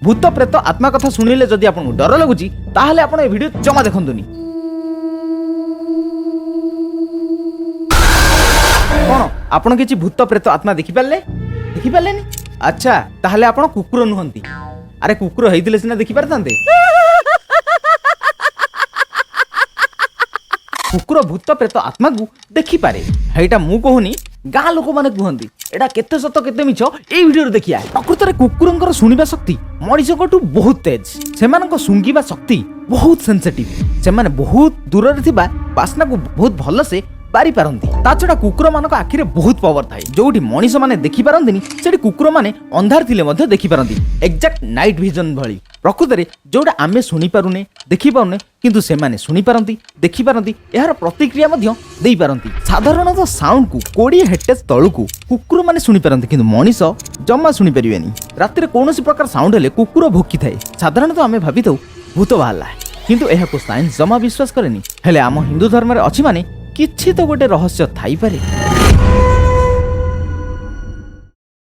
भूत प्रेत आत्मा कथा शुणिले जदि आपको डर लगुच ताहले आपण ए वीडियो जमा देखंतुनी। कौन आपण किछि भूत प्रेत आत्मा देखि पारले नी? अच्छा ताहले आपण कुकुर नुहंती। अरे कुकुर हेइतिले सिना देखि पारतांते। कुकुर भूत प्रेत आत्मा को देखि पारे हेटा मु कहूनी गाँ लोक माने कहंती। एटा केते सत केते मिछ ए वीडियो रे देखिया। प्रकृत रे कुकुरंकर सुनिबा शक्ति मनिषकटू बहुत तेज। सेमानक सुंगिबा शक्ति बहुत सेंसिटिव। सेमाने बहुत दूर रे थिबा बासना को बहुत भल से बारी पारंती। ता छडा कुकुर मानक आखिरे बहुत पावर थाए। जोठी मनिष माने देखि पारंतीनी सेठी कुकुर माने अंधार थिले मध्ये देखि पारंती। एक्जेक्ट नाइट विजन भली। प्रकृत रे जोडा आमे सुनि पारुने देखि पारुने किंतु सेमाने सुनि पारंती देखि पारंती एहार प्रतिक्रिया मध्ये देई पारंती। साधारणतः साउंड को 20 हेक्टेज तळुकू कुकुर माने सुनि पारंती किंतु मनिष जम्मा सुनि परिबेनी। राति रे कोनोसी प्रकार साउंड हेले कुकुर भोकी थाए। साधारणतः आमे भाबितौ भूत बाहला किंतु एहाको साइंस जमा विश्वास करेनी। हेले आम हिंदू धर्म रे अछि माने किछि तो गोटे रहस्य थाई पारे।